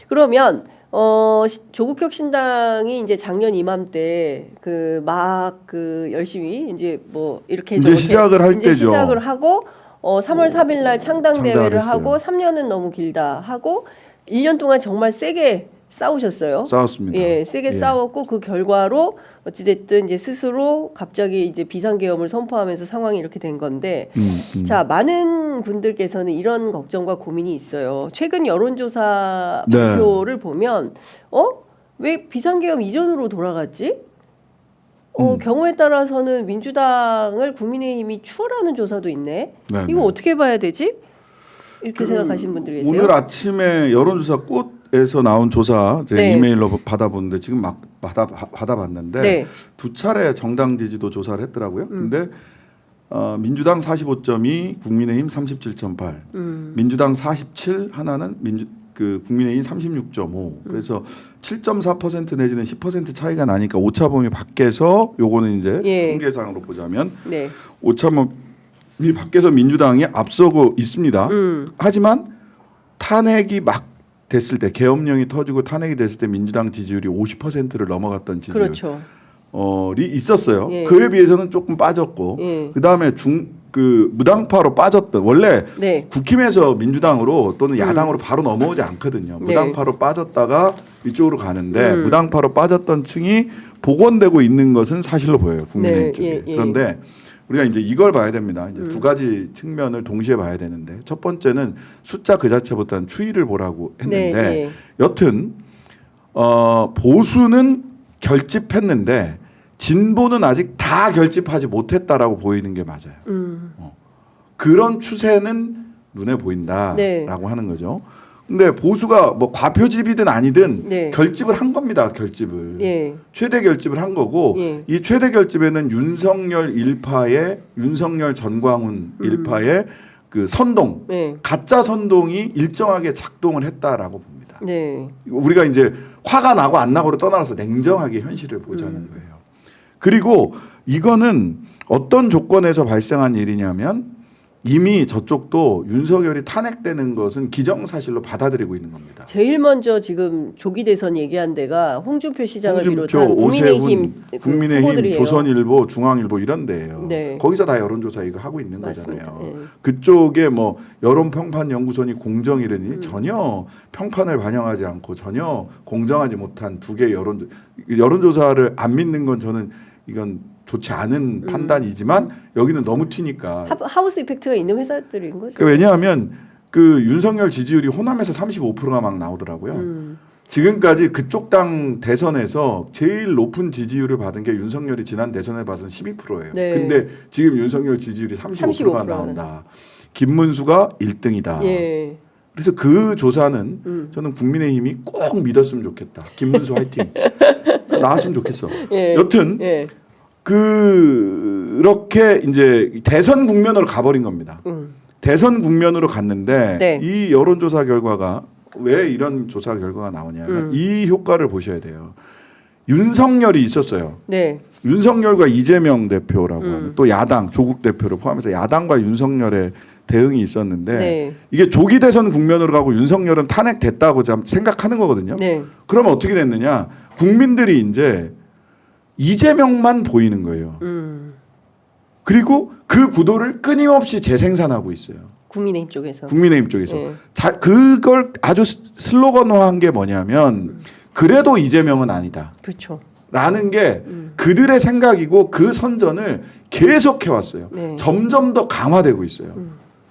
그러면 조국혁신당이 이제 작년 이맘때 열심히 이제 뭐 이렇게 이제 시작을 할 이제 때죠. 시작을 하고 3월 4일 날 창당 대회를 했어요. 하고 3년은 너무 길다 하고 1년 동안 정말 세게 싸우셨어요. 싸웠습니다. 예, 세게 싸웠고 그 결과로 어찌됐든 이제 스스로 갑자기 이제 비상계엄을 선포하면서 상황이 이렇게 된 건데, 자, 많은 분들께서는 이런 걱정과 고민이 있어요. 최근 여론조사 발표를 보면, 왜 비상계엄 이전으로 돌아갔지? 경우에 따라서는 민주당을 국민의힘이 추월하는 조사도 있네. 네네. 이거 어떻게 봐야 되지? 이렇게 생각하시는 분들이 계세요. 오늘 아침에 여론조사 꽃에서 나온 조사 제가 이메일로 받아보는데 지금 막 받아봤는데 두 차례 정당 지지도 조사를 했더라고요. 근데 민주당 45.2, 국민의힘 37.8, 민주당 47, 하나는 국민의힘 36.5. 그래서 7.4% 내지는 10% 차이가 나니까 오차범위 밖에서 요거는 이제 통계상으로 보자면 오차범위 밖에서 민주당이 앞서고 있습니다. 하지만 탄핵이 막 됐을 때, 계엄령이 터지고 탄핵이 됐을 때 민주당 지지율이 50%를 넘어갔던 지지율이 있었어요. 그에 비해서는 조금 빠졌고, 그 다음에 무당파로 빠졌던, 원래 국힘에서 민주당으로 또는 야당으로 바로 넘어오지 않거든요. 무당파로 빠졌다가 이쪽으로 가는데 무당파로 빠졌던 층이 복원되고 있는 것은 사실로 보여요, 국민의힘 쪽에. 그런데 우리가 이제 이걸 봐야 됩니다. 이제 두 가지 측면을 동시에 봐야 되는데, 첫 번째는 숫자 그 자체보다는 추이를 보라고 했는데, 여튼 보수는 결집했는데 진보는 아직 다 결집하지 못했다라고 보이는 게 맞아요. 그런 추세는 눈에 보인다라고 하는 거죠. 근데 보수가 뭐 과표집이든 아니든 결집을 한 겁니다. 결집을 최대 결집을 한 거고, 이 최대 결집에는 윤석열 일파의 윤석열 전광훈 일파의 그 선동, 가짜 선동이 일정하게 작동을 했다라고 봅니다. 우리가 이제 화가 나고 안 나고를 떠나서 냉정하게 현실을 보자는 거예요. 그리고 이거는 어떤 조건에서 발생한 일이냐면, 이미 저쪽도 윤석열이 탄핵되는 것은 기정사실로 받아들이고 있는 겁니다. 제일 먼저 지금 조기 대선 얘기한 데가 홍준표 시장을 비롯한 오세훈, 국민의힘, 후보들이에요. 조선일보, 중앙일보 이런 데예요. 거기서 다 여론조사 이거 하고 있는 거잖아요. 그쪽에 뭐 여론평판연구소니 공정이라니 전혀 평판을 반영하지 않고 전혀 공정하지 못한 두 개의 여론조사를 안 믿는 건 저는 이건 좋지 않은 판단이지만, 여기는 너무 튀니까. 하우스 이펙트가 있는 회사들인 거죠. 왜냐하면 그 윤석열 지지율이 호남에서 35%가 막 나오더라고요. 지금까지 그쪽 당 대선에서 제일 높은 지지율을 받은 게 윤석열이 지난 대선에 봐서는 12%예요. 근데 지금 윤석열 지지율이 35%가 나온다. 김문수가 1등이다. 그래서 그 조사는 저는 국민의힘이 꼭 믿었으면 좋겠다. 김문수 화이팅. 나왔으면 좋겠어. 여튼 그렇게 이제 대선 국면으로 가버린 겁니다. 대선 국면으로 갔는데 이 여론조사 결과가 왜 이런 조사 결과가 나오냐면 이 효과를 보셔야 돼요. 윤석열이 있었어요. 윤석열과 이재명 대표라고 하는, 또 야당 조국 대표를 포함해서 야당과 윤석열의 대응이 있었는데, 이게 조기 대선 국면으로 가고 윤석열은 탄핵됐다고 생각하는 거거든요. 그러면 어떻게 됐느냐? 국민들이 이제 이재명만 보이는 거예요. 그리고 그 구도를 끊임없이 재생산하고 있어요. 국민의힘 쪽에서. 그걸 아주 슬로건화한 게 뭐냐면, 그래도 이재명은 아니다. 그렇죠. 라는 게 그들의 생각이고, 그 선전을 계속 해왔어요. 점점 더 강화되고 있어요.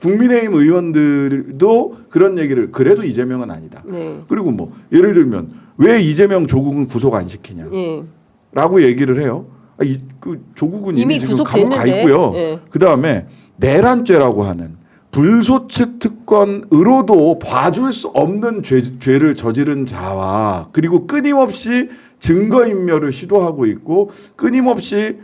국민의힘 의원들도 그런 얘기를, 그래도 이재명은 아니다. 그리고 뭐 예를 들면 왜 이재명 조국은 구속 안 시키냐 라고 얘기를 해요. 조국은 이미 지금 감옥 가 있고요. 그 다음에 내란죄라고 하는 불소추 특권으로도 봐줄 수 없는 죄를 저지른 자와, 그리고 끊임없이 증거인멸을 시도하고 있고, 끊임없이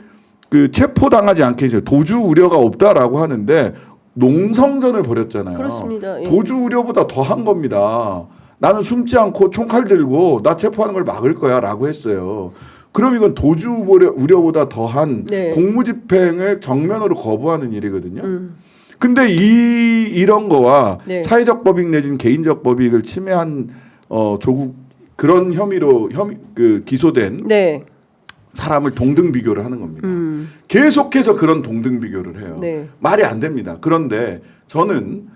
그 체포당하지 않게 이제 도주 우려가 없다라고 하는데 농성전을 벌였잖아요. 그렇습니다. 도주 우려보다 더한 겁니다. 나는 숨지 않고 총칼 들고 나 체포하는 걸 막을 거야 라고 했어요. 그럼 이건 도주 우려보다 더한 공무집행을 정면으로 거부하는 일이거든요. 근데 이런 거와 사회적 법익 내지는 개인적 법익을 침해한 조국 그런 혐의로 기소된 네. 사람을 동등 비교를 하는 겁니다. 계속해서 그런 동등 비교를 해요. 네. 말이 안 됩니다. 그런데 저는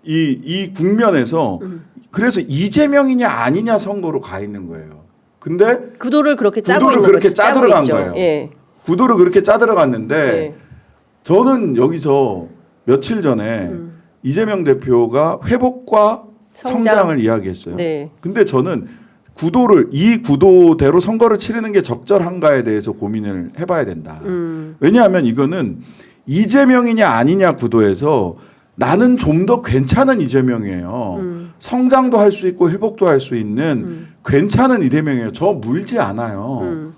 이 국면에서 그래서 이재명이냐 아니냐 선거로 가 있는 거예요. 근데 구도를 그렇게 짜고 구도를 있는 그렇게 거죠. 짜들어간 있죠. 거예요. 예. 구도를 그렇게 짜들어갔는데 예. 저는 여기서 며칠 전에 이재명 대표가 회복과 성장을 이야기했어요. 네. 근데 저는 이 구도대로 선거를 치르는 게 적절한가에 대해서 고민을 해봐야 된다. 왜냐하면 이거는 이재명이냐 아니냐 구도에서 나는 좀 더 괜찮은 이재명이에요. 성장도 할 수 있고 회복도 할 수 있는 괜찮은 이재명이에요. 저 물지 않아요.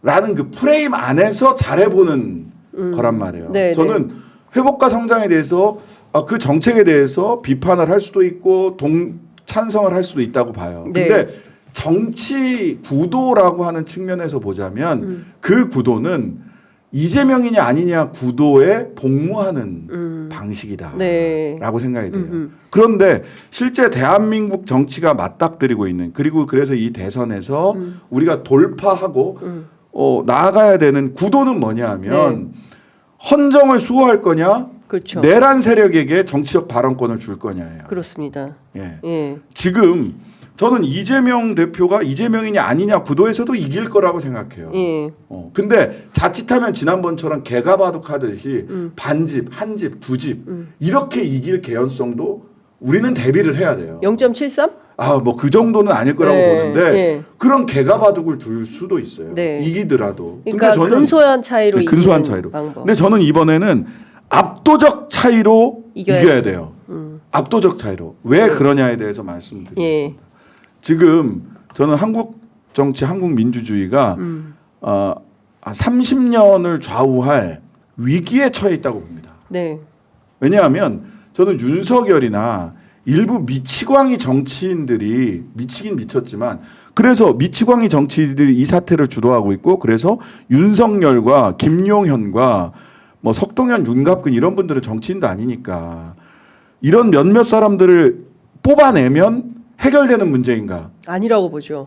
라는 그 프레임 안에서 잘해보는 거란 말이에요. 네, 저는 회복과 성장에 대해서 그 정책에 대해서 비판을 할 수도 있고 찬성을 할 수도 있다고 봐요. 네. 근데 정치 구도라고 하는 측면에서 보자면 그 구도는 이재명이냐 아니냐 구도에 복무하는 방식이다라고 네. 생각이 돼요. 그런데 실제 대한민국 정치가 맞닥뜨리고 있는 그리고 그래서 이 대선에서 우리가 돌파하고 나아가야 되는 구도는 뭐냐 하면 헌정을 수호할 거냐 그렇죠. 내란 세력에게 정치적 발언권을 줄 거냐예요. 그렇습니다. 예. 예. 지금 저는 이재명 대표가 이재명이냐 아니냐 구도에서도 이길 거라고 생각해요. 예. 근데 자칫하면 지난번처럼 개가 바둑하듯이 반집, 한 집, 두 집 이렇게 이길 개연성도 우리는 대비를 해야 돼요. 0.73? 뭐 그 정도는 아닐 거라고 네, 보는데 네. 그런 개가 바둑을 둘 수도 있어요. 네. 이기더라도. 그러니까 근데 저는 근소한 차이로 네, 근소한 이기는 차이로. 방법. 근데 저는 이번에는 압도적 차이로 이겨야 돼요. 압도적 차이로. 왜 그러냐에 대해서 말씀드리겠습니다. 예. 지금 저는 한국 정치, 한국 민주주의가 30년을 좌우할 위기에 처해 있다고 봅니다. 네. 왜냐하면 저는 윤석열이나 일부 미치광이 정치인들이 미치긴 미쳤지만 그래서 미치광이 정치인들이 이 사태를 주도하고 있고 그래서 윤석열과 김용현과 뭐 석동현, 윤갑근 이런 분들은 정치인도 아니니까 이런 몇몇 사람들을 뽑아내면 해결되는 문제인가? 아니라고 보죠.